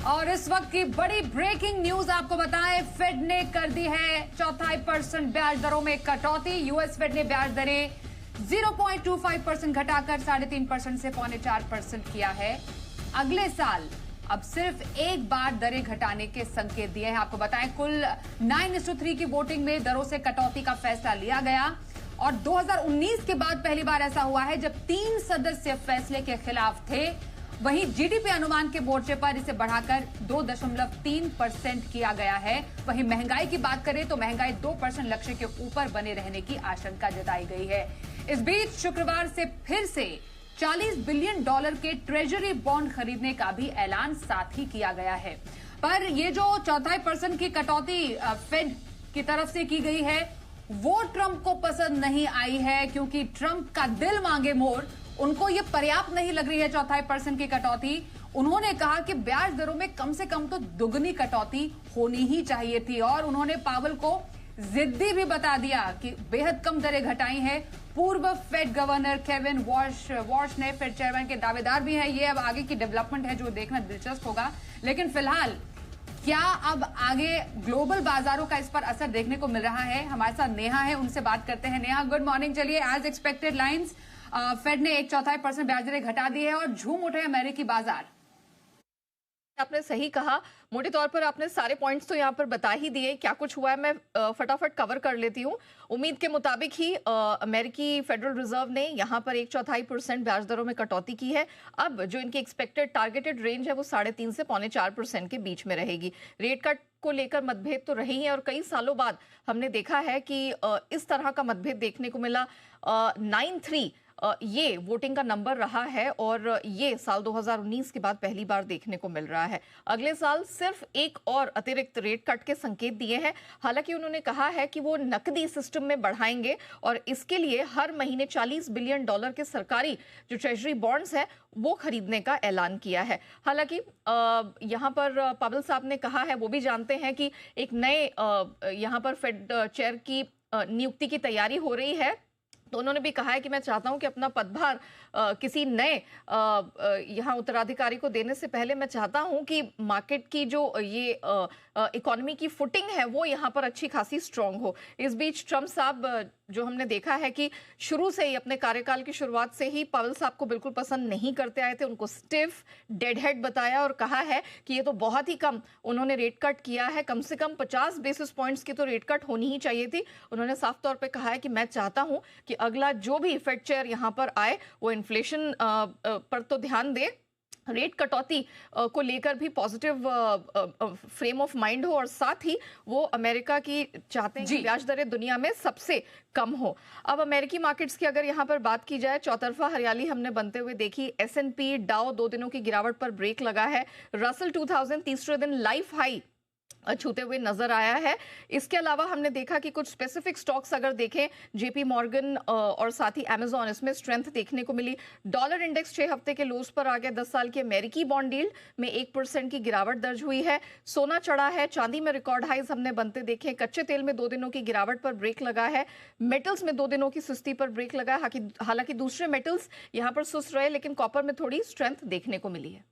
और इस वक्त की बड़ी ब्रेकिंग न्यूज आपको बताएं, फेड ने कर दी है 0.25% ब्याज दरों में कटौती। यूएस फेड ने ब्याज दरें 0.25% घटाकर 3.5% से 4.25% किया है। अगले साल अब सिर्फ एक बार दरें घटाने के संकेत दिए हैं। आपको बताएं, कुल 9:3 की वोटिंग में दरों से कटौती का फैसला लिया गया और 2019 के बाद पहली बार ऐसा हुआ है जब 3 सदस्य फैसले के खिलाफ थे। वहीं जीडीपी अनुमान के मोर्चे पर इसे बढ़ाकर 2.3% किया गया है। वहीं महंगाई की बात करें तो महंगाई 2% लक्ष्य के ऊपर बने रहने की आशंका जताई गई है। इस बीच शुक्रवार से फिर से $40 बिलियन के ट्रेजरी बॉन्ड खरीदने का भी ऐलान साथ ही किया गया है। पर ये जो 0.25% की कटौती फेड की तरफ से की गई है वो ट्रंप को पसंद नहीं आई है, क्योंकि ट्रंप का दिल मांगे मोर, उनको ये पर्याप्त नहीं लग रही है 0.25% की कटौती। उन्होंने कहा कि ब्याज दरों में कम से कम तो दुगनी कटौती होनी ही चाहिए थी और उन्होंने पावेल को जिद्दी भी बता दिया कि बेहद कम दरें घटाई हैं। पूर्व फेड गवर्नर केविन वॉश ने फेड चेयरमैन के दावेदार भी हैं। ये अब आगे की डेवलपमेंट है जो देखना दिलचस्प होगा। लेकिन फिलहाल क्या अब आगे ग्लोबल बाजारों का इस पर असर देखने को मिल रहा है? हमारे साथ नेहा है, उनसे बात करते हैं। Neha, good morning. चलिए, एज एक्सपेक्टेड लाइंस फेड ने 1.25% ब्याज दरें घटा दी है और झूम उठे अमेरिकी बाजार। आपने सही कहा, मोटे तौर पर आपने सारे पॉइंट्स तो यहाँ पर बता ही दिए। क्या कुछ हुआ है मैं फटाफट कवर कर लेती हूँ। उम्मीद के मुताबिक ही अमेरिकी फेडरल रिजर्व ने यहाँ पर 1.25% ब्याज दरों में कटौती की है। अब जो इनकी एक्सपेक्टेड टारगेटेड रेंज है वो 3.5 से 4.25% के बीच में रहेगी। रेट कट को लेकर मतभेद तो रही है और कई सालों बाद हमने देखा है कि इस तरह का मतभेद देखने को मिला। 9-3 ये वोटिंग का नंबर रहा है और ये साल 2019 के बाद पहली बार देखने को मिल रहा है। अगले साल सिर्फ एक और अतिरिक्त रेट कट के संकेत दिए हैं। हालांकि उन्होंने कहा है कि वो नकदी सिस्टम में बढ़ाएंगे और इसके लिए हर महीने $40 बिलियन के सरकारी जो ट्रेजरी बॉन्ड्स है वो खरीदने का ऐलान किया है। हालांकि यहाँ पर पावेल साहब ने कहा है, वो भी जानते हैं कि एक नए यहाँ पर फेड चेयर की नियुक्ति की तैयारी हो रही है। तो उन्होंने भी कहा है कि मैं चाहता हूं कि अपना पदभार किसी नए यहाँ उत्तराधिकारी को देने से पहले मैं चाहता हूं कि मार्केट की जो ये इकोनॉमी की फुटिंग है वो यहाँ पर अच्छी खासी स्ट्रांग हो। इस बीच ट्रंप साहब जो हमने देखा है कि शुरू से ही अपने कार्यकाल की शुरुआत से ही पावेल साहब को बिल्कुल पसंद नहीं करते आए थे। उनको स्टिफ डेड हेड बताया और कहा है कि ये तो बहुत ही कम उन्होंने रेट कट किया है, कम से कम 50 बेसिस पॉइंट्स की तो रेट कट होनी ही चाहिए थी। उन्होंने साफ तौर पे कहा है कि मैं चाहता हूं कि अगला जो भी फेड चेयर यहाँ पर आए वो इन्फ्लेशन पर तो ध्यान दे, रेट कटौती को लेकर भी पॉजिटिव फ्रेम ऑफ माइंड हो और साथ ही वो अमेरिका की चाहते हैं कि ब्याज दरें दुनिया में सबसे कम हो। अब अमेरिकी मार्केट्स की अगर यहाँ पर बात की जाए, चौतरफा हरियाली हमने बनते हुए देखी। S&P डाउ 2 दिनों की गिरावट पर ब्रेक लगा है। रसल 2000 तीसरे दिन लाइफ हाई छूते हुए नजर आया है। इसके अलावा हमने देखा कि कुछ स्पेसिफिक स्टॉक्स अगर देखें, जेपी मॉर्गन और साथ ही अमेजॉन, इसमें स्ट्रेंथ देखने को मिली। डॉलर इंडेक्स 6 हफ्ते के लोज पर आ गया। 10 साल की अमेरिकी बॉन्ड यील्ड में 1% की गिरावट दर्ज हुई है। सोना चढ़ा है, चांदी में रिकॉर्ड हाइज हमने बनते देखे। कच्चे तेल में 2 दिनों की गिरावट पर ब्रेक लगा है। मेटल्स में 2 दिनों की सुस्ती पर ब्रेक लगा है। हालांकि दूसरे मेटल्स यहाँ पर सुस्त रहे, लेकिन कॉपर में थोड़ी स्ट्रेंथ देखने को मिली है।